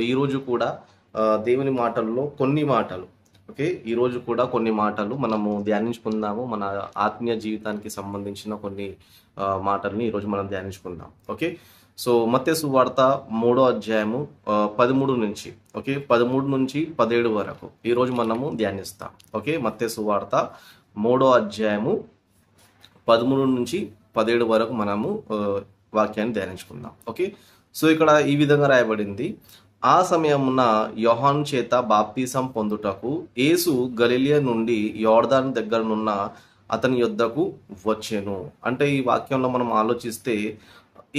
ఈరోజు కూడా దేవుని మాటల్లో కొన్ని మాటలు, ఓకే, ఈరోజు కూడా కొన్ని మాటలు మనము ధ్యానించుకుందాము. మన ఆత్మీయ జీవితానికి సంబంధించిన కొన్ని మాటల్ని ఈరోజు మనం ధ్యానించుకుందాం. ఓకే, సో మత్తయి సువార్త 3వ అధ్యాయము 13 నుంచి, ఓకే, 13 నుంచి 17 వరకు ఈరోజు మనము ధ్యానిస్తాం. ఓకే, మత్తయి సువార్త 3వ అధ్యాయము 13 నుంచి 17 వరకు మనము వాక్యాన్ని ధ్యానించుకుందాం. ఓకే, సో ఇక్కడ ఈ విధంగా రాయబడింది. ఆ సమయమున యోహాను చేత బాప్తిసం పొందుటకు యేసు గలిలయ నుండి యోర్దాను దగ్గరనున్న అతని యొద్దకు వచ్చెను. అంటే ఈ వాక్యంలో మనం ఆలోచిస్తే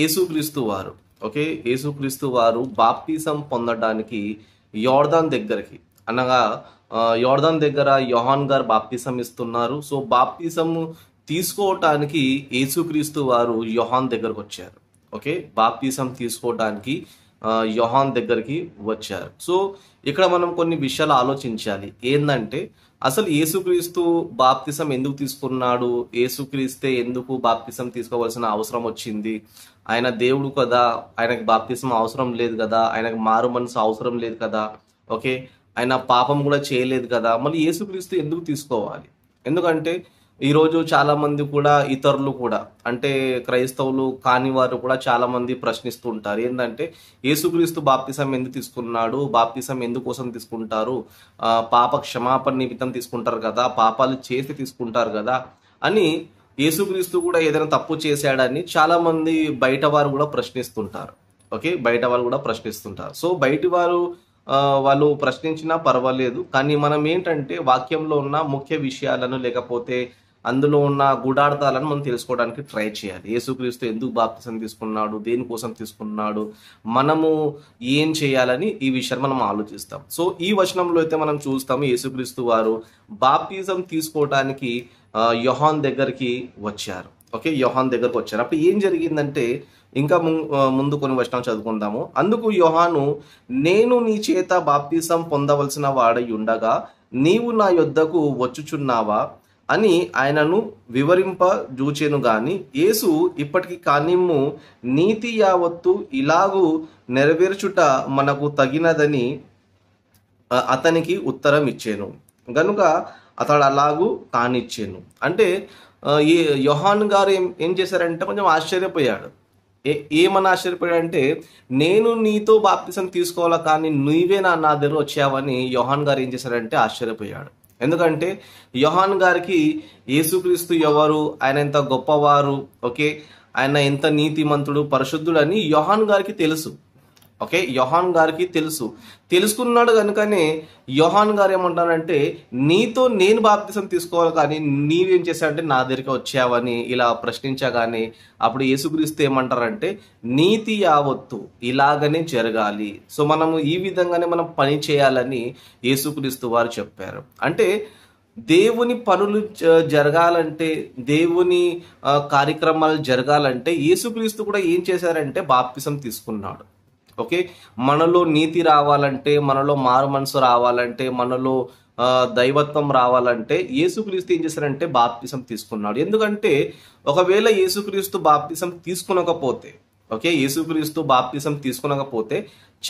యేసుక్రీస్తు వారు, ఓకే, యేసుక్రీస్తు వారు బాప్తిసం పొందడానికి యోర్దాన్ దగ్గరికి, అనగా యోర్దాన్ దగ్గర యోహాన్ గారు బాప్తిసం ఇస్తున్నారు. సో బాప్తిసం తీసుకోవటానికి యేసుక్రీస్తు వారు యోహాన్ దగ్గరకు వచ్చారు. ఓకే, బాప్తిసం తీసుకోవడానికి యోహాన్ దగ్గరికి వచ్చారు. సో ఇక్కడ మనం కొన్ని విషయాలు ఆలోచించాలి. ఏంటంటే అసలు యేసుక్రీస్తు బాప్తిసం ఎందుకు తీసుకున్నాడు, యేసుక్రీస్తే ఎందుకు బాప్తిసం తీసుకోవాల్సిన అవసరం వచ్చింది? ఆయన దేవుడు కదా, ఆయనకు బాప్తిసం అవసరం లేదు కదా, ఆయనకు మారు మనసు అవసరం లేదు కదా, ఓకే, ఆయన పాపం కూడా చేయలేదు కదా, మళ్ళీ యేసుక్రీస్తు ఎందుకు తీసుకోవాలి? ఎందుకంటే ఈరోజు చాలా మంది కూడా, ఇతరులు కూడా, అంటే క్రైస్తవులు కాని వారు కూడా చాలా మంది ప్రశ్నిస్తూ ఉంటారు. ఏంటంటే యేసుక్రీస్తు బాప్తిసం ఎందుకు తీసుకున్నాడు, బాప్తిసం ఎందుకోసం తీసుకుంటారు, పాప క్షమాపణ నిమిత్తం తీసుకుంటారు కదా, పాపాలు చేసి తీసుకుంటారు కదా అని, యేసుక్రీస్తు కూడా ఏదైనా తప్పు చేశాడని చాలా మంది బయట వారు కూడా ప్రశ్నిస్తుంటారు. ఓకే, బయట వాళ్ళు కూడా ప్రశ్నిస్తుంటారు. సో బయటి వారు వాళ్ళు ప్రశ్నించినా పర్వాలేదు, కానీ మనం ఏంటంటే వాక్యంలో ఉన్న ముఖ్య విషయాలను, లేకపోతే అందులో ఉన్న గూఢార్థాలను మనం తెలుసుకోవడానికి ట్రై చేయాలి. యేసుక్రీస్తు ఎందుకు బాప్తిసం తీసుకున్నాడు, దేనికోసం తీసుకున్నాడు, మనము ఏం చేయాలని ఈ విషయాన్ని మనం ఆలోచిస్తాం. సో ఈ వచనంలో అయితే మనం చూస్తాము, యేసుక్రీస్తు వారు బాప్తిసం తీసుకోవడానికి యోహాన్ దగ్గరికి వచ్చారు. ఓకే, యోహాన్ దగ్గరకు వచ్చారు. అప్పుడు ఏం జరిగిందంటే, ఇంకా ముందు కొన్ని వచనాలు చదువుకుందాము. అందుకు యోహాను, నేను నీ చేత బాప్తిసం పొందవలసిన వాడై ఉండగా నీవు నా యొద్దకు వచ్చుచున్నావా అని ఆయనను వివరింప జూచెను గాని, యేసు ఇప్పటికి కానిమ్ము, నీతి యావత్తు ఇలాగూ నెరవేర్చుట మనకు తగినదని అతనికి ఉత్తరం ఇచ్చాను. గనుక అతడు అలాగూ కానిచ్చాను. అంటే ఈ యోహాన్ గారు ఏం చేశారంటే కొంచెం ఆశ్చర్యపోయాడు. ఏమని ఆశ్చర్యపోయాడంటే, నేను నీతో బాప్తిసం తీసుకోవాలా కానీ నువ్వే నా దగ్గర వచ్చావని యోహాన్ గారు ఏం చేశారంటే ఆశ్చర్యపోయాడు. ఎందుకంటే యోహాన్ గారికి యేసుక్రీస్తు ఎవరు, ఆయన ఎంత గొప్పవారు, ఓకే, ఆయన ఎంత నీతిమంతుడు, పరిశుద్ధుడు అని యోహాన్ గారికి తెలుసు. ఓకే, యోహాన్ గారికి తెలుసుకున్నాడు కనుకనే యోహాన్ గారు ఏమంటారంటే, నీతో నేను బాప్తిసం తీసుకోవాలి కానీ నీవేం చేశావంటే నా దగ్గరికి వచ్చావని ఇలా ప్రశ్నించగానే అప్పుడు యేసుక్రీస్తు ఏమంటారంటే, నీతి యావత్తు ఇలాగనే జరగాలి, సో మనము ఈ విధంగానే మనం పని చేయాలని యేసుక్రీస్తు వారు చెప్పారు. అంటే దేవుని పనులు జరగాలంటే, దేవుని కార్యక్రమాలు జరగాలంటే యేసుక్రీస్తు కూడా ఏం చేశారంటే బాప్తిసం తీసుకున్నాడు. ఓకే, మనలో నీతి రావాలంటే, మనలో మారు మనసు రావాలంటే, మనలో దైవత్వం రావాలంటే యేసుక్రీస్తు ఏం చేశారంటే బాప్తిసం తీసుకున్నాడు. ఎందుకంటే ఒకవేళ యేసుక్రీస్తు బాప్తిసం తీసుకునకపోతే, ఓకే, యేసుక్రీస్తు బాప్తిసం తీసుకునకపోతే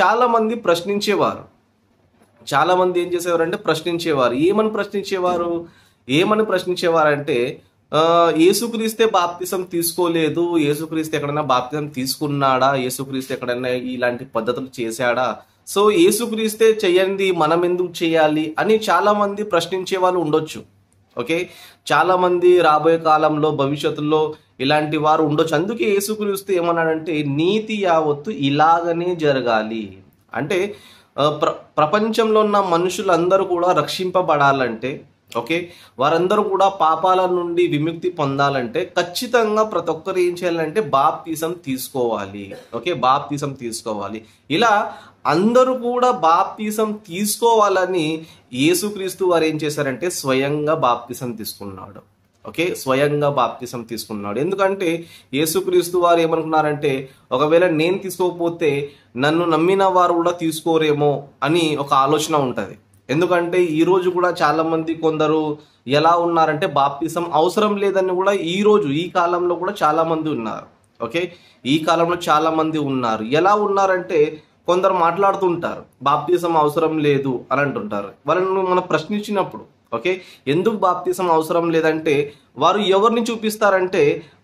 చాలా మంది ప్రశ్నించేవారు. చాలా మంది ఏం చేసేవారంటే ప్రశ్నించేవారు. ఏమని ప్రశ్నించేవారంటే, యేసుక్రీస్తే బాప్తిసం తీసుకోలేదు, యేసుక్రీస్తు ఎక్కడైనా బాప్తిసం తీసుకున్నాడా, యేసుక్రీస్తు ఎక్కడైనా ఇలాంటి పద్ధతులు చేశాడా, సో యేసుక్రీస్తే చెయ్యండి మనం ఎందుకు చేయాలి అని చాలా మంది ప్రశ్నించే వాళ్ళు ఉండొచ్చు. ఓకే, చాలా మంది రాబోయే కాలంలో, భవిష్యత్తులో ఇలాంటి వారు ఉండొచ్చు. అందుకే యేసుక్రీస్తు ఏమన్నాడంటే, నీతి యావత్తు ఇలాగనే జరగాలి. అంటే ప్రపంచంలో ఉన్న మనుషులందరూ కూడా రక్షింపబడాలంటే, ఓకే, వారందరూ కూడా పాపాల నుండి విముక్తి పొందాలంటే ఖచ్చితంగా ప్రతి ఒక్కరు ఏం చేయాలంటే బాప్తిసం తీసుకోవాలి. ఓకే, బాప్తిసం తీసుకోవాలి. ఇలా అందరూ కూడా బాప్తిసం తీసుకోవాలని యేసుక్రీస్తు వారు ఏం చేశారంటే స్వయంగా బాప్తిసం తీసుకున్నాడు. ఓకే, స్వయంగా బాప్తిసం తీసుకున్నాడు. ఎందుకంటే యేసుక్రీస్తు వారు ఏమనుకున్నారంటే, ఒకవేళ నేను తీసుకోకపోతే నన్ను నమ్మిన వారు కూడా తీసుకోరేమో అని ఒక ఆలోచన ఉంటుంది. ఎందుకంటే ఈరోజు కూడా చాలా మంది కొందరు ఎలా ఉన్నారంటే బాప్తిసం అవసరం లేదని కూడా ఈ కాలంలో కూడా చాలా మంది ఉన్నారు. ఓకే, ఈ కాలంలో చాలా మంది ఉన్నారు. ఎలా ఉన్నారంటే కొందరు మాట్లాడుతుంటారు బాప్తిసం అవసరం లేదు అని అంటుంటారు. వాళ్ళని మనం ప్రశ్నించినప్పుడు ఓకే, ఎందుకు బాప్తిసం అవసరం లేదంటే వారు ఎవరిని చూపిస్తారంటే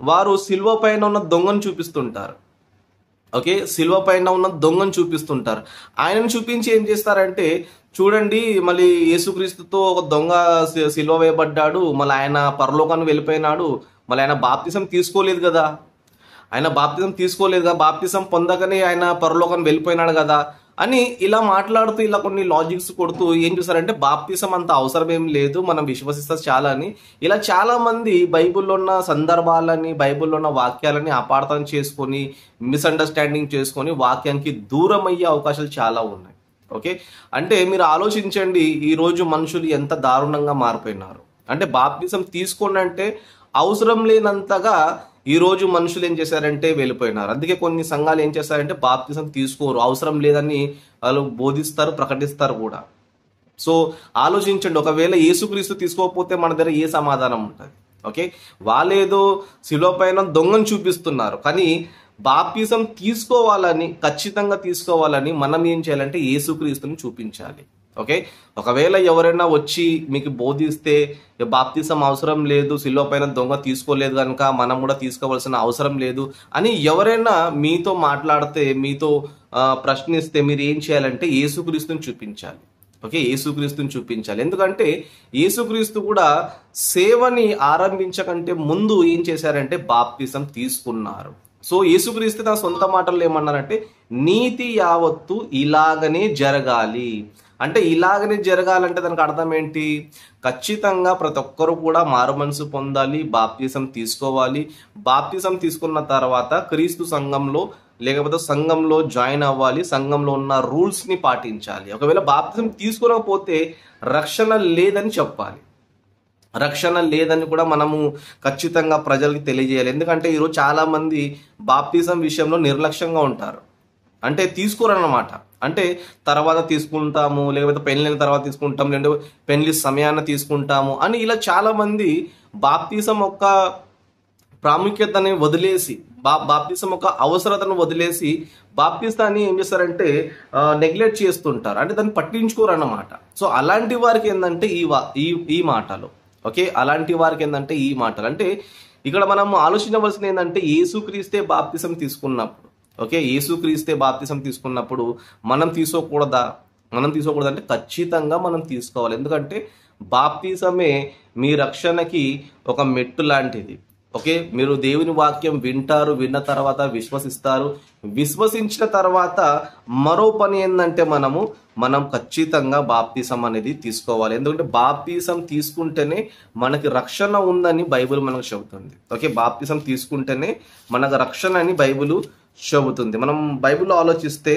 వారు సిలువ పైన ఉన్న దొంగను చూపిస్తుంటారు. ఓకే, సిలువ పైన ఉన్న దొంగను చూపిస్తుంటారు. ఆయనను చూపించి ఏం చేస్తారంటే చూడండి మళ్ళీ యేసుక్రీస్తుతో ఒక దొంగ సిలువ వేయబడ్డాడు, మళ్ళీ ఆయన పరలోకానికి వెళ్ళిపోయినాడు, మళ్ళీ ఆయన బాప్తిసం తీసుకోలేదు కదా, బాప్తిసం పొందకనే ఆయన పరలోకానికి వెళ్ళిపోయినాడు కదా అని ఇలా మాట్లాడుతూ ఇలా కొన్ని లాజిక్స్ కొడుతూ ఏం చేస్తారంటే బాప్తిసం అంత అవసరం ఏం లేదు, మనం విశ్వసిస్తే చాలా అని ఇలా చాలా మంది బైబిల్లో ఉన్న సందర్భాలని, బైబిల్లో ఉన్న వాక్యాలని అపార్థం చేసుకొని, మిస్అండర్స్టాండింగ్ చేసుకొని వాక్యానికి దూరం అయ్యే అవకాశాలు చాలా ఉన్నాయి. ఓకే, అంటే మీరు ఆలోచించండి ఈరోజు మనుషులు ఎంత దారుణంగా మారిపోయినారు. అంటే బాప్తిసం తీసుకోండి అంటే అవసరం లేనంతగా ఈరోజు మనుషులు ఏం చేశారంటే వెళ్ళిపోయినారు. అందుకే కొన్ని సంఘాలు ఏం చేస్తారంటే బాప్తిసం తీసుకోరు, అవసరం లేదని వాళ్ళు బోధిస్తారు, ప్రకటిస్తారు కూడా. సో ఆలోచించండి, ఒకవేళ యేసుక్రీస్తు తీసుకోకపోతే మన దగ్గర ఏ సమాధానం ఉంటుంది? ఓకే, వాళ్ళేదో శిలువ పైన దొంగను చూపిస్తున్నారు, కానీ బాప్తిసం తీసుకోవాలని, ఖచ్చితంగా తీసుకోవాలని మనం ఏం చేయాలంటే యేసుక్రీస్తుని చూపించాలి. ఓకే, ఒకవేళ ఎవరైనా వచ్చి మీకు బోధిస్తే బాప్తిసం అవసరం లేదు, శిలువ పైన దొంగ తీసుకోలేదు కనుక మనం కూడా తీసుకోవాల్సిన అవసరం లేదు అని ఎవరైనా మీతో మాట్లాడితే, మీతో ప్రశ్నిస్తే మీరు ఏం చేయాలంటే యేసుక్రీస్తుని చూపించాలి. ఓకే, యేసుక్రీస్తుని చూపించాలి. ఎందుకంటే యేసుక్రీస్తు కూడా సేవని ఆరంభించకంటే ముందు ఏం చేశారంటే బాప్తిసం తీసుకున్నారు. సో యేసుక్రీస్తు తన సొంత మాటల్లో ఏమన్నారంటే నీతి యావత్తు ఇలాగనే జరగాలి. అంటే ఇలాగనే జరగాలంటే దానికి అర్థం ఏంటి? ఖచ్చితంగా ప్రతి ఒక్కరు కూడా మారు మనసు పొందాలి, బాప్తిసం తీసుకోవాలి. బాప్తిసం తీసుకున్న తర్వాత క్రీస్తు సంఘంలో లేకపోతే సంఘంలో జాయిన్ అవ్వాలి, సంఘంలో ఉన్న రూల్స్ని పాటించాలి. ఒకవేళ బాప్తిసం తీసుకోకపోతే రక్షణ లేదని చెప్పాలి. రక్షణ లేదని కూడా మనము ఖచ్చితంగా ప్రజలకి తెలియజేయాలి. ఎందుకంటే ఈరోజు చాలా మంది బాప్తిసం విషయంలో నిర్లక్ష్యంగా ఉంటారు. అంటే తీసుకోరన్నమాట. అంటే తర్వాత తీసుకుంటాము, లేకపోతే పెళ్ళైన తర్వాత తీసుకుంటాము, లేకపోతే పెళ్లి సమయాన్ని తీసుకుంటాము అని ఇలా చాలా మంది బాప్తిసం యొక్క ప్రాముఖ్యతని వదిలేసి, బాప్తిసం యొక్క అవసరతను వదిలేసి బాప్తిసాన్ని ఏం చేస్తారంటే నెగ్లెక్ట్ చేస్తుంటారు. అంటే దాన్ని పట్టించుకోరు అన్నమాట. సో అలాంటి వారికి ఏంటంటే ఈ మాటలు. ఓకే, అలాంటి వారికి ఏంటంటే ఈ మాటలు. అంటే ఇక్కడ మనం ఆలోచించవలసింది ఏంటంటే యేసుక్రీస్తే బాప్తిసం తీసుకున్నప్పుడు, ఓకే, యేసుక్రీస్తే బాప్తిసం తీసుకున్నప్పుడు మనం తీసుకోకూడదంటే ఖచ్చితంగా మనం తీసుకోవాలి. ఎందుకంటే బాప్తిసమే మీ రక్షణకి ఒక మెట్టు లాంటిది. ఓకే, మీరు దేవుని వాక్యం వింటారు, విన్న తర్వాత విశ్వసిస్తారు, విశ్వసించిన తర్వాత మరో పని ఏంటంటే మనం ఖచ్చితంగా బాప్తిసం అనేది తీసుకోవాలి. ఎందుకంటే బాప్తిసం తీసుకుంటేనే మనకి రక్షణ ఉందని బైబిల్ మనకు చెబుతుంది. ఓకే, బాప్తిసం తీసుకుంటేనే మనకు రక్షణ అని బైబిల్ చెబుతుంది. మనం బైబిల్లో ఆలోచిస్తే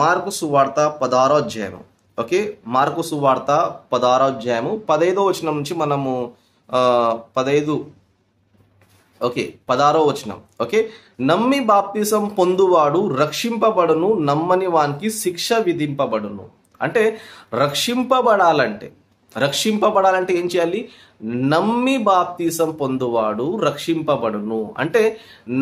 మార్కు సువార్త 16వ అధ్యాయం. ఓకే, మార్కు సువార్త 16వ అధ్యాయము 15వ వచనం నుంచి మనము 16వ వచనం. ఓకే, నమ్మి బాప్తిసం పొందువాడు రక్షింపబడును, నమ్మని వానికి శిక్ష విధింపబడును. అంటే రక్షింపబడాలంటే ఏం చేయాలి? నమ్మి బాప్తిసం పొందువాడు రక్షింపబడును. అంటే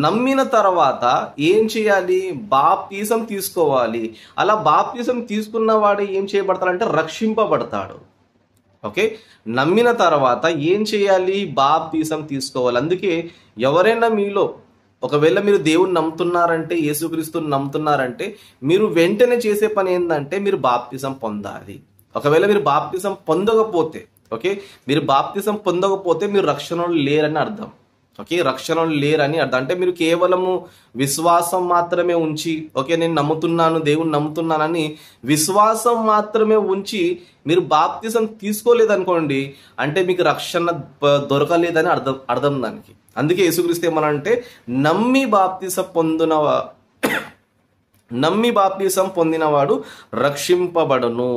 నమ్మిన తర్వాత ఏం చేయాలి? బాప్తిసం తీసుకోవాలి. అలా బాప్తిసం తీసుకున్నవాడు ఏం చేయబడతాడంటే రక్షింపబడతాడు. ఓకే, నమ్మిన తర్వాత ఏం చేయాలి? బాప్తిసం తీసుకోవాలి. అందుకే ఎవరైనా మీలో ఒకవేళ మీరు దేవుని నమ్ముతున్నారంటే, యేసుక్రీస్తుని నమ్ముతున్నారంటే మీరు వెంటనే చేసే పని ఏంటంటే మీరు బాప్తిసం పొందాలి. ఒకవేళ మీరు బాప్తిసం పొందకపోతే, ఓకే, మీరు బాప్తిసం పొందకపోతే మీరు రక్షణలో లేరని అర్థం. ఓకే, రక్షణలో లేరని అర్థం. అంటే మీరు కేవలము విశ్వాసం మాత్రమే ఉంచి, ఓకే నేను నమ్ముతున్నాను, దేవుని నమ్ముతున్నానని విశ్వాసం మాత్రమే ఉంచి మీరు బాప్తిసం తీసుకోలేదనుకోండి, అంటే మీకు రక్షణ దొరకలేదని అర్థం దానికి. అందుకే యేసుక్రీస్తు ఏమనంటే నమ్మి బాప్తిసం పొందినవాడు రక్షింపబడును.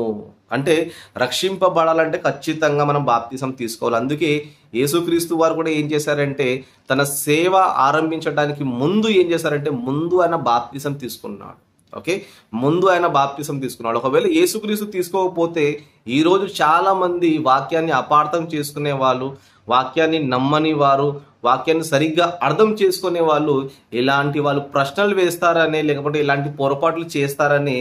అంటే రక్షింపబడాలంటే ఖచ్చితంగా మనం బాప్తిసం తీసుకోవాలి. అందుకే యేసుక్రీస్తు వారు కూడా ఏం చేశారంటే తన సేవ ఆరంభించడానికి ముందు ఏం చేశారంటే ముందు ఆయన బాప్తిసం తీసుకున్నాడు. ఓకే, ముందు ఆయన బాప్తిసం తీసుకున్నాడు. ఒకవేళ యేసుక్రీస్తు తీసుకోకపోతే ఈరోజు చాలా మంది వాక్యాన్ని అపార్థం చేసుకునే వాళ్ళు, వాక్యాన్ని నమ్మని వారు, వాక్యాన్ని సరిగ్గా అర్థం చేసుకునే వాళ్ళు ఇలాంటి వాళ్ళు ప్రశ్నలు వేస్తారని, లేకపోతే ఇలాంటి పొరపాట్లు చేస్తారని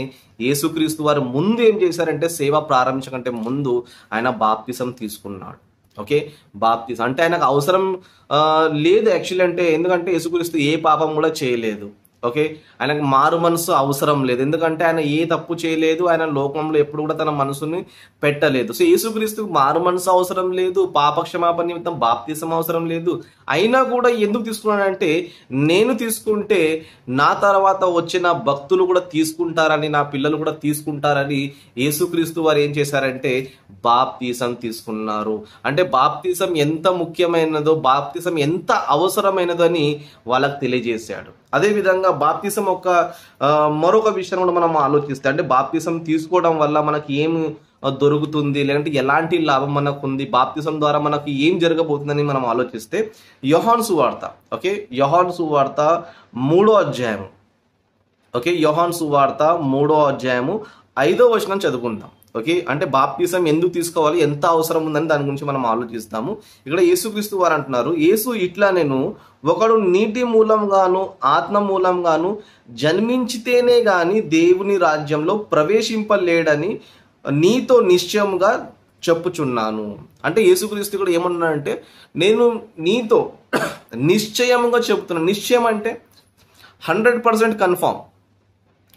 యేసుక్రీస్తు వారు ముందు ఏం చేశారంటే సేవ ప్రారంభించకంటే ముందు ఆయన బాప్తిసం తీసుకున్నాడు. ఓకే, బాప్తిసం అంటే ఆయనకు అవసరం లేదు యాక్చువల్లీ. అంటే ఎందుకంటే యేసుక్రీస్తు ఏ పాపం కూడా చేయలేదు. ఓకే, ఆయనకు మారు మనసు అవసరం లేదు, ఎందుకంటే ఆయన ఏ తప్పు చేయలేదు, ఆయన లోకంలో ఎప్పుడు కూడా తన మనసుని పెట్టలేదు. సో యేసుక్రీస్తుకు మారు మనసు అవసరం లేదు, పాపక్షమాపణ నిమిత్తం బాప్తిసం అవసరం లేదు. అయినా కూడా ఎందుకు తీసుకున్నాడంటే నేను తీసుకుంటే నా తర్వాత వచ్చిన భక్తులు కూడా తీసుకుంటారని, నా పిల్లలు కూడా తీసుకుంటారని యేసుక్రీస్తు వారు ఏం చేశారంటే బాప్తిసం తీసుకున్నారు. అంటే బాప్తిసం ఎంత ముఖ్యమైనదో, బాప్తిసం ఎంత అవసరమైనదో అని వాళ్ళకి తెలియజేశాడు. అదేవిధంగా బాప్తిసం మరొక విషయం కూడా మనం ఆలోచిస్తే, అంటే బాప్తిసం తీసుకోవడం వల్ల మనకి ఏం దొరుకుతుంది, లేదంటే ఎలాంటి లాభం మనకు ఉంది, బాప్తిసం ద్వారా మనకి ఏం జరగబోతుందని మనం ఆలోచిస్తే యోహాను సువార్త, ఓకే, యోహాను సువార్త 3వ అధ్యాయము, ఓకే, యోహాను సువార్త 3వ అధ్యాయము 5వ వచనం చదువుకుందాం. ఓకే, అంటే బాప్తిసం ఎందుకు తీసుకోవాలి, ఎంత అవసరం ఉందని దాని గురించి మనం ఆలోచిస్తాము. ఇక్కడ యేసుక్రీస్తు వారు అంటున్నారు, యేసు ఇట్లా నేను ఒకడు నీటి మూలంగాను ఆత్మ మూలంగాను జన్మించితేనే గాని దేవుని రాజ్యంలో ప్రవేశింపలేడని నీతో నిశ్చయముగా చెప్పుచున్నాను. అంటే యేసుక్రీస్తు కూడా ఏమన్నాడంటే నేను నీతో నిశ్చయముగా చెప్తున్నాను. నిశ్చయం అంటే 100% కన్ఫామ్.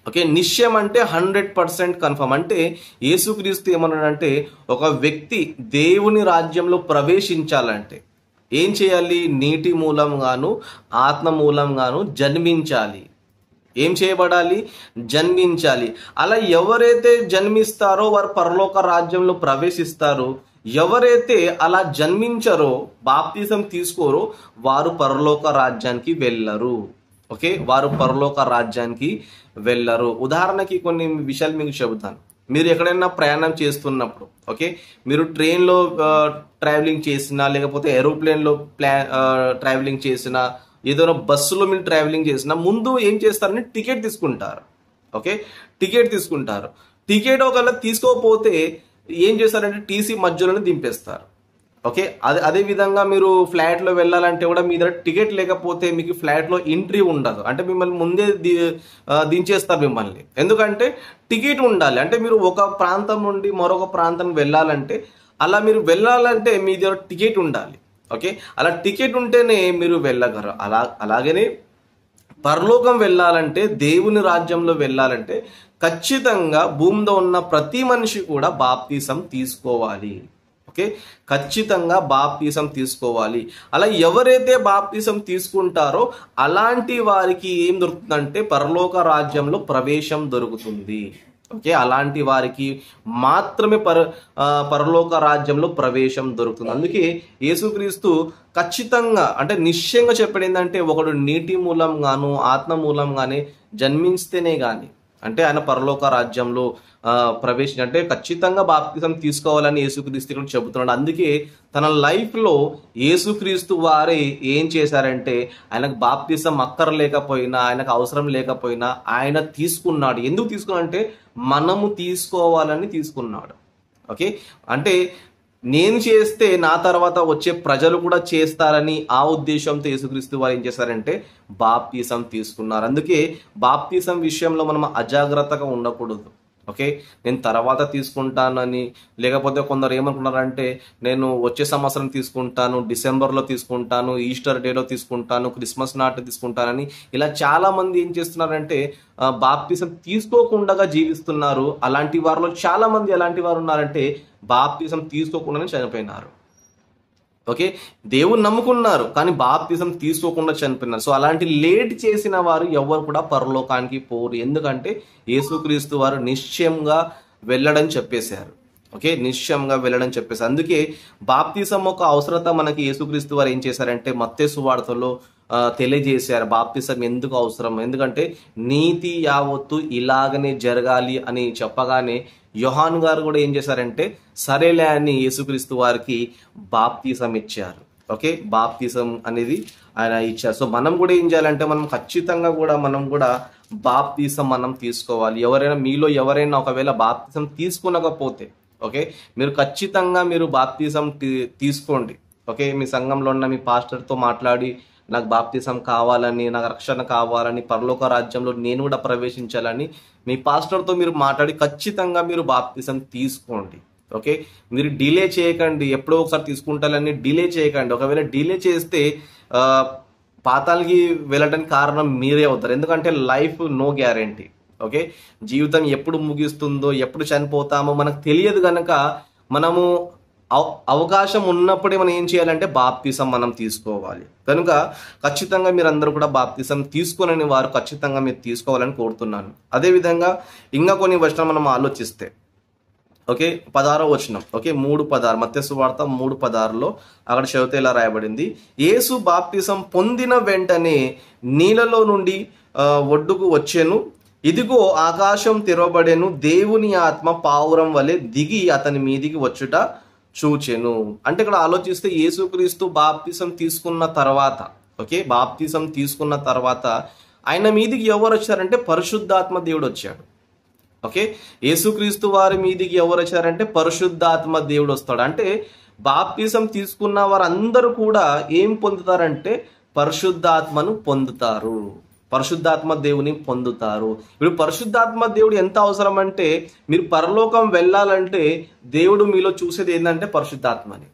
ఓకే, నిశ్చయం అంటే 100% కన్ఫర్మ్. అంటే యేసుక్రీస్తు ఏమన్నాడంటే ఒక వ్యక్తి దేవుని రాజ్యంలో ప్రవేశించాలంటే ఏం చేయాలి, నీటి మూలంగాను ఆత్మ మూలంగాను జన్మించాలి. ఏం చేయబడాలి, జన్మించాలి. అలా ఎవరైతే జన్మిస్తారో వారు పరలోక రాజ్యంలో ప్రవేశిస్తారు. ఎవరైతే అలా జన్మించరో, బాప్తిసం తీసుకోరో, వారు పరలోక రాజ్యానికి వెళ్ళరు. ఓకే, వారు పరలోక రాజ్యానికి వెళ్ళరు. ఉదాహరణకి కొన్ని విషయాలు మీకు చెబుతాను. మీరు ఎక్కడైనా ప్రయాణం చేస్తున్నప్పుడు, ఓకే, మీరు ట్రైన్లో ట్రావెలింగ్ చేసినా, లేకపోతే ఏరోప్లేన్లో ట్రావెలింగ్ చేసినా, ఏదైనా బస్సులో మీరు ట్రావెలింగ్ చేసినా ముందు ఏం చేస్తారని టికెట్ తీసుకుంటారు. ఓకే, టికెట్ తీసుకుంటారు. టికెట్ ఒకవేళ తీసుకోకపోతే ఏం చేస్తారంటే టీసీ మధ్యలోనే దింపేస్తారు. ఓకే, అదే విధంగా మీరు ఫ్లైట్లో వెళ్ళాలంటే కూడా మీ దగ్గర టికెట్ లేకపోతే మీకు ఫ్లైట్లో ఎంట్రీ ఉండదు. అంటే మిమ్మల్ని ముందే దించేస్తారు మిమ్మల్ని. ఎందుకంటే టికెట్ ఉండాలి. అంటే మీరు ఒక ప్రాంతం నుండి మరొక ప్రాంతం వెళ్ళాలంటే, అలా మీరు వెళ్ళాలంటే మీ దగ్గర టికెట్ ఉండాలి. ఓకే, అలా టికెట్ ఉంటేనే మీరు వెళ్ళగలరు. అలాగనే పరలోకం వెళ్ళాలంటే, దేవుని రాజ్యంలో వెళ్ళాలంటే ఖచ్చితంగా భూమిలో ఉన్న ప్రతి మనిషి కూడా బాప్తిసం తీసుకోవాలి. ఓకే, ఖచ్చితంగా బాప్తిసం తీసుకోవాలి. అలా ఎవరైతే బాప్తిసం తీసుకుంటారో అలాంటి వారికి ఏం దొరుకుతుందంటే పరలోక రాజ్యంలో ప్రవేశం దొరుకుతుంది. ఓకే, అలాంటి వారికి మాత్రమే పరలోక రాజ్యంలో ప్రవేశం దొరుకుతుంది. అందుకే యేసుక్రీస్తు ఖచ్చితంగా అంటే నిశ్చయంగా చెప్పాడు ఏంటంటే ఒకడు నీటి మూలంగాను ఆత్మ మూలంగానే జన్మిస్తేనే గాని, అంటే ఆయన పరలోక రాజ్యంలో అంటే ఖచ్చితంగా బాప్తిసం తీసుకోవాలని యేసుక్రీస్తు ఇక్కడ చెబుతున్నాడు. అందుకే తన లైఫ్లో యేసుక్రీస్తు వారే ఏం చేశారంటే ఆయనకు బాప్తిసం అక్కర్లేకపోయినా, ఆయనకు అవసరం లేకపోయినా ఆయన తీసుకున్నాడు. ఎందుకు తీసుకున్నాడంటే మనము తీసుకోవాలని తీసుకున్నాడు. ఓకే, అంటే నేను చేస్తే నా తర్వాత వచ్చే ప్రజలు కూడా చేస్తారని ఆ ఉద్దేశంతో యేసుక్రీస్తు వారు ఏం చేశారంటే బాప్తిసం తీసుకున్నారు. అందుకే బాప్తిసం విషయంలో మనం అజాగ్రత్తగా ఉండకూడదు. ఓకే, నేను తర్వాత తీసుకుంటానని, లేకపోతే కొందరు ఏమనుకున్నారంటే నేను వచ్చే సంవత్సరం తీసుకుంటాను, డిసెంబర్లో తీసుకుంటాను, ఈస్టర్ డేలో తీసుకుంటాను, క్రిస్మస్ నాటి తీసుకుంటానని ఇలా చాలా మంది ఏం చేస్తున్నారంటే బాప్తిసం తీసుకోకుండా జీవిస్తున్నారు. అలాంటి వారిలో చాలా మంది ఎలాంటి వారు ఉన్నారంటే బాప్తిసం తీసుకోకుండానే చనిపోయినారు. ఓకే, దేవుని నమ్ముకున్నారు కానీ బాప్తిసం తీసుకోకుండా చనిపోయినారు. సో అలాంటి లేట్ చేసిన వారు ఎవరు కూడా పరలోకానికి పోరు. ఎందుకంటే యేసుక్రీస్తు వారు నిశ్చయంగా వెళ్ళడం చెప్పేశారు. ఓకే, నిశ్చయంగా వెళ్ళడం చెప్పేశారు. అందుకే బాప్తిసం ఒక అవసరత మనకి యేసుక్రీస్తు వారు ఏం చేశారంటే మత్తయి సువార్తలో తెలియజేశారు. బాప్తిసం ఎందుకు అవసరం, ఎందుకంటే నీతి యావత్తు ఇలాగనే జరగాలి అని చెప్పగానే యోహాను గారు కూడా ఏం చేశారంటే సరేలే అని యేసుక్రీస్తు వారికి బాప్తిసం ఇచ్చారు. ఓకే, బాప్తిసం అనేది ఆయన ఇచ్చారు. సో మనం కూడా ఏం చేయాలంటే మనం ఖచ్చితంగా కూడా మనం కూడా బాప్తిసం మనం తీసుకోవాలి. మీలో ఎవరైనా ఒకవేళ బాప్తిసం తీసుకునకపోతే ఓకే, మీరు ఖచ్చితంగా మీరు బాప్తిసం తీసుకోండి. ఓకే, మీ సంఘంలో ఉన్న మీ పాస్టర్తో మాట్లాడి నాకు బాప్తిసం కావాలని, నాకు రక్షణ కావాలని, పరలోక రాజ్యంలో నేను కూడా ప్రవేశించాలని మీ పాస్టర్తో మీరు మాట్లాడి ఖచ్చితంగా మీరు బాప్తిసం తీసుకోండి. ఓకే, మీరు డిలే చేయకండి. ఎప్పుడో ఒకసారి తీసుకుంటారని డిలే చేయకండి. ఒకవేళ డిలే చేస్తే పాతాళానికి వెళ్ళడానికి కారణం మీరే అవుతారు. ఎందుకంటే లైఫ్ నో గ్యారంటీ. ఓకే, జీవితం ఎప్పుడు ముగిస్తుందో, ఎప్పుడు చనిపోతామో మనకు తెలియదు కనుక మనము అవకాశం ఉన్నప్పుడే మనం ఏం చేయాలంటే బాప్తిసం మనం తీసుకోవాలి. కనుక ఖచ్చితంగా మీరందరూ కూడా బాప్తిసం తీసుకునని వారు ఖచ్చితంగా మీరు తీసుకోవాలని కోరుతున్నాను. అదేవిధంగా ఇంకా కొన్ని వచనాలు మనం ఆలోచిస్తే ఓకే, 16వ వచనం, ఓకే 3:16 మత్తయి సువార్త 3:16లో అక్కడ చదివితే ఇలా రాయబడింది, యేసు బాప్తిసం పొందిన వెంటనే నీళ్ళలో నుండి ఒడ్డుకు వచ్చెను, ఇదిగో ఆకాశం తెరవబడెను, దేవుని ఆత్మ పావురం వలె దిగి అతని మీదికి వచ్చుట చూచెను. అంటే ఇక్కడ ఆలోచిస్తే యేసుక్రీస్తు బాప్తిసం తీసుకున్న తర్వాత ఓకే, బాప్తిసం తీసుకున్న తర్వాత ఆయన మీదికి ఎవరు వచ్చారంటే పరిశుద్ధాత్మ దేవుడు వచ్చాడు. ఓకే, యేసుక్రీస్తు వారి మీదికి ఎవరు వచ్చారంటే పరిశుద్ధాత్మ దేవుడు వస్తాడు. అంటే బాప్తిసం తీసుకున్న వారందరూ కూడా ఏం పొందుతారంటే పరిశుద్ధాత్మను పొందుతారు, పరిశుద్ధాత్మ దేవుని పొందుతారు. ఇప్పుడు పరిశుద్ధాత్మ దేవుడు ఎంత అవసరం అంటే మీరు పరలోకం వెళ్ళాలంటే దేవుడు మీలో చూసేది ఏంటంటే పరిశుద్ధాత్మని.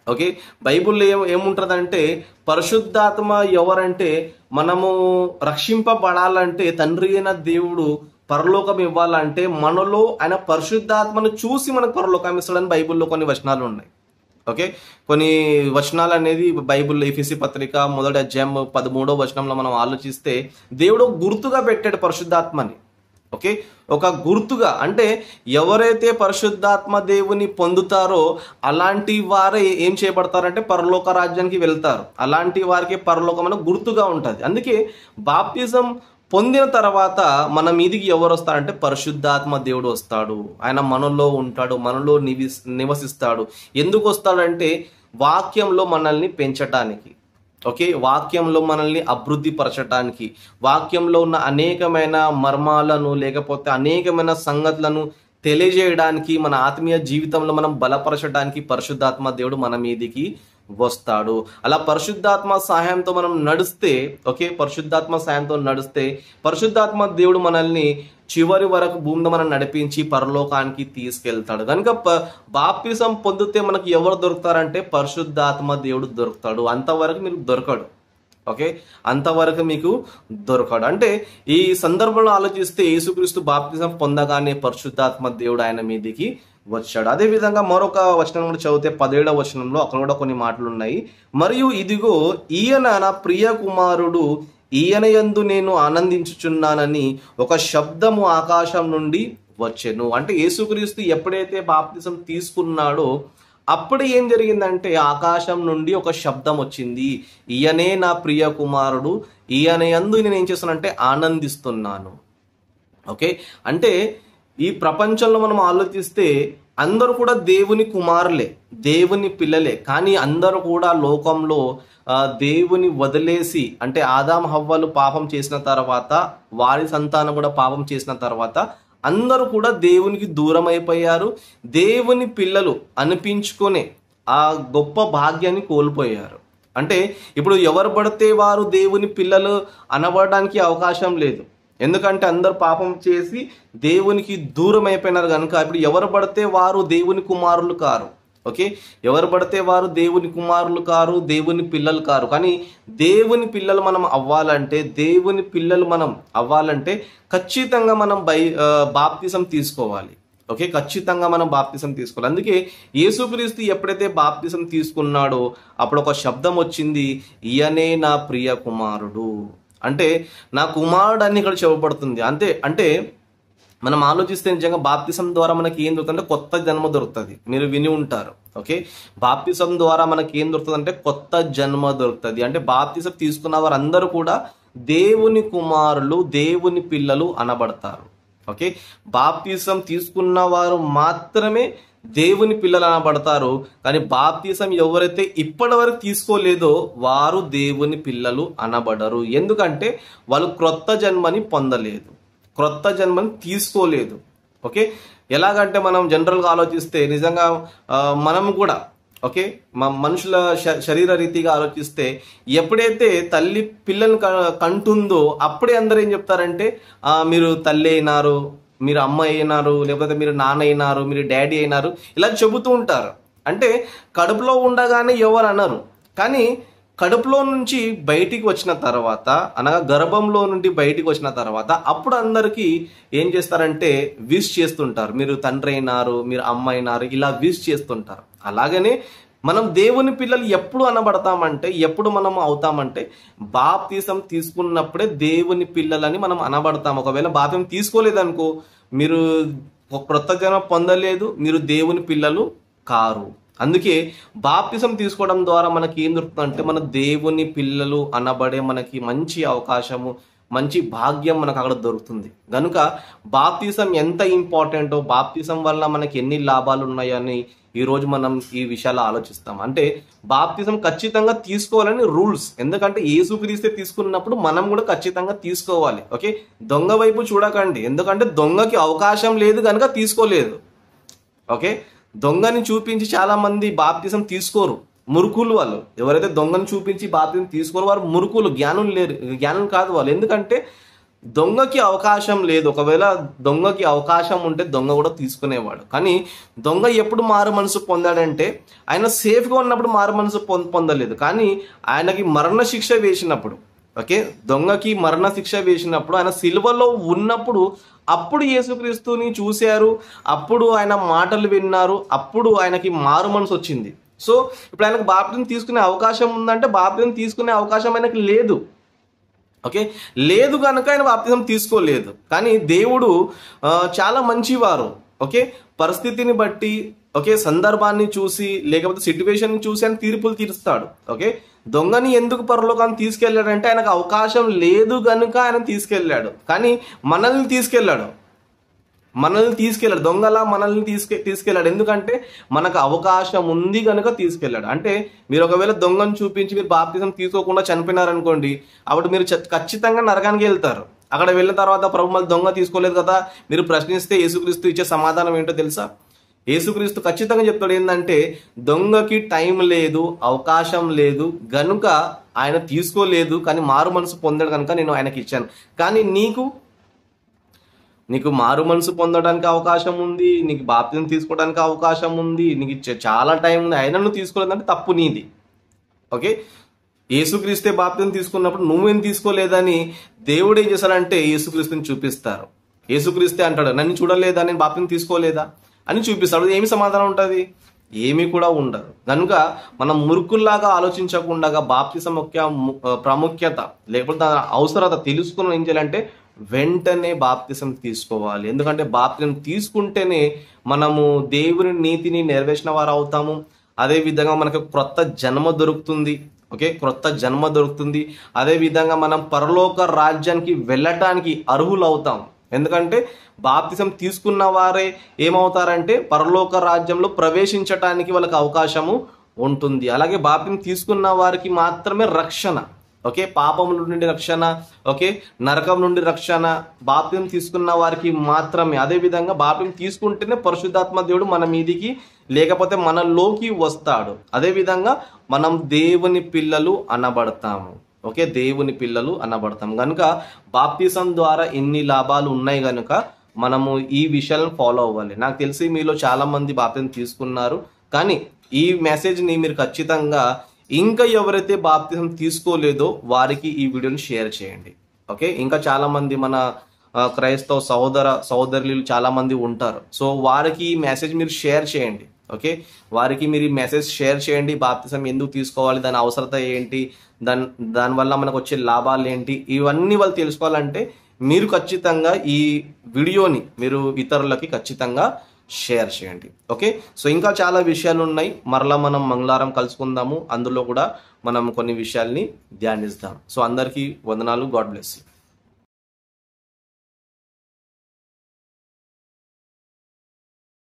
ఓకే, బైబుల్లో ఏముంటుందంటే పరిశుద్ధాత్మ ఎవరంటే మనము రక్షింపబడాలంటే తండ్రి అయిన దేవుడు పరలోకం ఇవ్వాలంటే మనలో ఆయన పరిశుద్ధాత్మను చూసి మనకు పరలోకం ఇస్తాడని బైబుల్లో కొన్ని వచనాలు ఉన్నాయి. ఓకే, కొన్ని వచనాలు అనేది బైబుల్లో ఎఫెసీ పత్రిక 1వ అధ్యాయం 13వ వచనంలో మనం ఆలోచిస్తే దేవుడు గుర్తుగా పెట్టాడు పరిశుద్ధాత్మని. ఓకే, ఒక గుర్తుగా అంటే ఎవరైతే పరిశుద్ధాత్మ దేవుని పొందుతారో అలాంటి వారే ఏం చేయబడతారంటే పరలోక రాజ్యానికి వెళ్తారు. అలాంటి వారికి పరలోకం అనే గుర్తుగా ఉంటుంది. అందుకే బాప్తిజం పొందిన తర్వాత మన మీదికి ఎవరు వస్తారంటే పరిశుద్ధాత్మ దేవుడు వస్తాడు. ఆయన మనలో ఉంటాడు, మనలో నివసిస్తాడు. ఎందుకు వస్తాడంటే వాక్యంలో మనల్ని పెంచటానికి. ఓకే, వాక్యంలో మనల్ని అభివృద్ధి పరచడానికి, వాక్యంలో ఉన్న అనేకమైన మర్మాలను లేకపోతే అనేకమైన సంగతులను తెలియజేయడానికి, మన ఆత్మీయ జీవితంలో మనం బలపరచడానికి పరిశుద్ధాత్మ దేవుడు మన మీదికి వస్తాడు. అలా పరిశుద్ధాత్మ సహాయంతో మనం నడిస్తే ఓకే, పరిశుద్ధాత్మ సహాయంతో నడిస్తే పరిశుద్ధాత్మ దేవుడు మనల్ని చివరి వరకు భూమిని మనం నడిపించి పరలోకానికి తీసుకెళ్తాడు. కనుక బాప్తిసం పొందితే మనకు ఎవరు దొరుకుతారంటే పరిశుద్ధాత్మ దేవుడు దొరుకుతాడు. అంతవరకు మీకు దొరకడు. ఓకే, అంతవరకు మీకు దొరకడు. అంటే ఈ సందర్భంలో ఆలోచిస్తే యేసుక్రీస్తు బాప్తిసం పొందగానే పరిశుద్ధాత్మ దేవుడు ఆయన మీదికి వచ్చాడు. అదేవిధంగా మరొక వచనం కూడా చదివితే 17వ వచనంలో అక్కడ కూడా కొన్ని మాటలు ఉన్నాయి. మరియు ఇదిగో ఈయన నా ప్రియ కుమారుడు, ఈయన యందు నేను ఆనందించుచున్నానని ఒక శబ్దము ఆకాశం నుండి వచ్చెను. అంటే యేసుక్రీస్తు ఎప్పుడైతే బాప్తిసం తీసుకున్నాడో అప్పుడు ఏం జరిగిందంటే ఆకాశం నుండి ఒక శబ్దం వచ్చింది, ఈయనే నా ప్రియ కుమారుడు, ఈయన యందు నేను ఏం చేస్తున్నానంటే ఆనందిస్తున్నాను. ఓకే, అంటే ఈ ప్రపంచంలో మనం ఆలోచిస్తే అందరూ కూడా దేవుని కుమారులే, దేవుని పిల్లలే. కానీ అందరూ కూడా లోకంలో దేవుని వదిలేసి, అంటే ఆదాం హవ్వలు పాపం చేసిన తర్వాత వారి సంతానం కూడా పాపం చేసిన తర్వాత అందరూ కూడా దేవునికి దూరం అయిపోయారు. దేవుని పిల్లలు అనిపించుకునే ఆ గొప్ప భాగ్యాన్ని కోల్పోయారు. అంటే ఇప్పుడు ఎవరు పడితే వారు దేవుని పిల్లలు అనబడడానికి అవకాశం లేదు. ఎందుకంటే అందరు పాపం చేసి దేవునికి దూరం అయిపోయినారు కనుక ఇప్పుడు ఎవరు పడితే వారు దేవుని కుమారులు కారు. ఓకే, ఎవరు పడితే వారు దేవుని కుమారులు కారు, దేవుని పిల్లలు కారు. కానీ దేవుని పిల్లలు మనం అవ్వాలంటే, దేవుని పిల్లలు మనం అవ్వాలంటే ఖచ్చితంగా మనం బాప్తిసం తీసుకోవాలి. ఓకే, ఖచ్చితంగా మనం బాప్తిసం తీసుకోవాలి. అందుకే యేసుక్రీస్తు ఎప్పుడైతే బాప్తిసం తీసుకున్నాడో అప్పుడు ఒక శబ్దం వచ్చింది, ఈయనే నా ప్రియ కుమారుడు. అంటే నా కుమారుడు అని ఇక్కడ చెప్పబడుతుంది. అంటే మనం ఆలోచిస్తే నిజంగా బాప్తిసం ద్వారా మనకి ఏం దొరుకుతుంది అంటే కొత్త జన్మ దొరుకుతుంది. మీరు విని ఉంటారు. ఓకే, బాప్తిసం ద్వారా మనకి ఏం దొరుకుతుంది అంటే కొత్త జన్మ దొరుకుతుంది. అంటే బాప్తిసం తీసుకున్న వారందరూ కూడా దేవుని కుమారులు, దేవుని పిల్లలు అనబడతారు. ఓకే, బాప్తిసం తీసుకున్న వారు మాత్రమే దేవుని పిల్లలు అనబడతారు. కానీ బాప్తిసం ఎవరైతే ఇప్పటి వరకు తీసుకోలేదో వారు దేవుని పిల్లలు అనబడరు. ఎందుకంటే వాళ్ళు క్రొత్త జన్మని పొందలేదు, క్రొత్త జన్మని తీసుకోలేదు. ఓకే, ఎలాగంటే మనం జనరల్గా ఆలోచిస్తే నిజంగా మనం కూడా ఓకే మనుషుల శరీర రీతిగా ఆలోచిస్తే ఎప్పుడైతే తల్లి పిల్లల్ని కంటుందో అప్పుడే అందరూ ఏం చెప్తారంటే మీరు తల్లి అయినారు, మీరు అమ్మ అయినారు, లేకపోతే మీరు నాన్న అయినారు, మీరు డాడీ అయినారు, ఇలా చెబుతూ ఉంటారు. అంటే కడుపులో ఉండగానే ఎవరు అనరు, కానీ కడుపులో నుంచి బయటికి వచ్చిన తర్వాత అనగా గర్భంలో నుండి బయటికి వచ్చిన తర్వాత అప్పుడు అందరికీ ఏం చేస్తారంటే విష్ చేస్తుంటారు, మీరు తండ్రి అయినారు, మీరు అమ్మ అయినారు, ఇలా విష్ చేస్తుంటారు. అలాగనే మనం దేవుని పిల్లలు ఎప్పుడు అనబడతామంటే, ఎప్పుడు మనం అవుతామంటే బాప్తిసం తీసుకున్నప్పుడే దేవుని పిల్లలని మనం అనబడతాం. ఒకవేళ బాప్తిసం తీసుకోలేదనుకో, మీరు క్రొత్త జన్మ పొందలేదు, మీరు దేవుని పిల్లలు కారు. అందుకే బాప్తిసం తీసుకోవడం ద్వారా మనకి ఏం దొరుకుతుందంటే మన దేవుని పిల్లలు అనబడే మనకి మంచి అవకాశము, మంచి భాగ్యం మనకు అక్కడ దొరుకుతుంది. కనుక బాప్తిసం ఎంత ఇంపార్టెంటో, బాప్తిసం వల్ల మనకి ఎన్ని లాభాలు ఉన్నాయని ఈరోజు మనం ఈ విషయాలు ఆలోచిస్తాం. అంటే బాప్తిసం ఖచ్చితంగా తీసుకోవాలని రూల్స్, ఎందుకంటే యేసుక్రీస్తే తీసుకున్నప్పుడు మనం కూడా ఖచ్చితంగా తీసుకోవాలి. ఓకే, దొంగ వైపు చూడకండి, ఎందుకంటే దొంగకి అవకాశం లేదు కనుక తీసుకోలేదు. ఓకే, దొంగని చూపించి చాలా మంది బాప్తిసం తీసుకోరు, మురుకులు వాళ్ళు. ఎవరైతే దొంగని చూపించి బాప్తిసం తీసుకోరు వారు మురుకులు, జ్ఞానం లేరు, జ్ఞానం కాదు వాళ్ళు. ఎందుకంటే దొంగకి అవకాశం లేదు. ఒకవేళ దొంగకి అవకాశం ఉంటే దొంగ కూడా తీసుకునేవాడు. కానీ దొంగ ఎప్పుడు మారు మనసు పొందాడంటే ఆయన సేఫ్గా ఉన్నప్పుడు మారు మనసు పొందలేదు, కానీ ఆయనకి మరణ శిక్ష వేసినప్పుడు, ఓకే దొంగకి మరణ శిక్ష వేసినప్పుడు ఆయన సిలువలో ఉన్నప్పుడు అప్పుడు యేసుక్రీస్తుని చూశారు, అప్పుడు ఆయన మాటలు విన్నారు, అప్పుడు ఆయనకి మారు మనసు వచ్చింది. సో ఇప్పుడు ఆయనకు బాప్తిసం తీసుకునే అవకాశం ఉందంటే బాప్తిసం తీసుకునే అవకాశం ఆయనకి లేదు. ఓకే, లేదు కనుక ఆయన బాప్తిసం తీసుకోలేదు. కానీ దేవుడు చాలా మంచివారు. ఓకే, పరిస్థితిని బట్టి, ఓకే సందర్భాన్ని చూసి, లేకపోతే సిట్యువేషన్ చూసి ఆయన తీర్పులు తీరుస్తాడు. ఓకే, దొంగని ఎందుకు పరలోకాన్ని తీసుకెళ్ళాడంటే ఆయనకు అవకాశం లేదు కనుక ఆయన తీసుకెళ్ళాడు. కానీ మనల్ని తీసుకెళ్ళాడు, దొంగలా మనల్ని తీసుకెళ్ళాడు. ఎందుకంటే మనకు అవకాశం ఉంది కనుక తీసుకెళ్ళాడు. అంటే మీరు ఒకవేళ దొంగను చూపించి మీరు బాప్తిసం తీసుకోకుండా చనిపోయినారనుకోండి, అప్పుడు మీరు ఖచ్చితంగా నరకానికి వెళ్తారు. అక్కడ వెళ్ళిన తర్వాత ప్రభు మళ్ళీ దొంగ తీసుకోలేదు కదా మీరు ప్రశ్నిస్తే యేసుక్రీస్తు ఇచ్చే సమాధానం ఏంటో తెలుసా? యేసుక్రీస్తు ఖచ్చితంగా చెప్తాడు ఏంటంటే దొంగకి టైం లేదు, అవకాశం లేదు గనుక ఆయన తీసుకోలేదు, కానీ మారు మనసు పొందాడు కనుక నేను ఆయనకి ఇచ్చాను. కానీ నీకు మారు మనసు పొందడానికి అవకాశం ఉంది, నీకు బాప్తిసం తీసుకోవడానికి అవకాశం ఉంది, నీకు చాలా టైం ఉంది, అయినా నువ్వు తీసుకోలేదంటే తప్పు నీది. ఓకే, యేసుక్రీస్తే బాప్తిసం తీసుకున్నప్పుడు నువ్వేం తీసుకోలేదని దేవుడు ఏం చేశాడంటే యేసుక్రీస్తుని చూపిస్తారు. యేసుక్రీస్తే అంటాడు నన్ను చూడలేదా, నేను బాప్తిసం తీసుకోలేదా అని చూపిస్తాడు. ఏమి సమాధానం ఉంటుంది? ఏమీ కూడా ఉండదు. కనుక మనం మురుకుల్లాగా ఆలోచించకుండా బాప్తిసం యొక్క ప్రాముఖ్యత లేకపోతే దాని అవసరత తెలుసుకుని ఏం చేయాలంటే వెంటనే బాప్తిసం తీసుకోవాలి. ఎందుకంటే బాప్తిసం తీసుకుంటేనే మనము దేవుని నీతిని నెరవేర్చిన వారు అవుతాము. అదేవిధంగా మనకు క్రొత్త జన్మ దొరుకుతుంది. ఓకే, క్రొత్త జన్మ దొరుకుతుంది. అదేవిధంగా మనం పరలోక రాజ్యానికి వెళ్ళటానికి అర్హులు అవుతాం. ఎందుకంటే బాప్తిసం తీసుకున్న వారే ఏమవుతారంటే పరలోక రాజ్యంలో ప్రవేశించటానికి వాళ్ళకి అవకాశము ఉంటుంది. అలాగే బాప్తిసం తీసుకున్న వారికి మాత్రమే రక్షణ. ఓకే, పాపముల నుండి రక్షణ, ఓకే నరకం నుండి రక్షణ బాప్తిసం తీసుకున్న వారికి మాత్రమే. అదేవిధంగా బాప్తిసం తీసుకుంటేనే పరిశుద్ధాత్మ దేవుడు మన మీదికి లేకపోతే మనలోకి వస్తాడు. అదేవిధంగా మనం దేవుని పిల్లలు అనబడతాము. ఓకే, దేవుని పిల్లలు అనబడతాం. కనుక బాప్తిసం ద్వారా ఎన్ని లాభాలు ఉన్నాయి కనుక మనము ఈ విషయాలను ఫాలో అవ్వాలి. నాకు తెలిసి మీలో చాలా మంది బాప్తిసం తీసుకున్నారు, కానీ ఈ మెసేజ్ని మీరు ఖచ్చితంగా ఇంకా ఎవరైతే బాప్తిసం తీసుకోలేదో వారికి ఈ వీడియోని షేర్ చేయండి. ఓకే, ఇంకా చాలా మంది మన క్రైస్తవ సహోదరులు చాలా మంది ఉంటారు. సో వారికి ఈ మెసేజ్ మీరు షేర్ చేయండి. ఓకే, వారికి మీరు ఈ మెసేజ్ షేర్ చేయండి. బాప్తిసం ఎందుకు తీసుకోవాలి, దాని అవసరత ఏంటి, దానివల్ల మనకు వచ్చే లాభాలు ఏంటి, ఇవన్నీ వాళ్ళు తెలుసుకోవాలంటే మీరు ఖచ్చితంగా ఈ వీడియోని మీరు ఇతరులకి ఖచ్చితంగా షేర్ చేయండి. ఓకే, సో ఇంకా చాలా విషయాలు ఉన్నాయి. మరలా మనం మంగళవారం కలుసుకుందాము. అందులో కూడా మనం కొన్ని విషయాల్ని ధ్యానిస్తాం. సో అందరికీ వందనాలు. God bless you.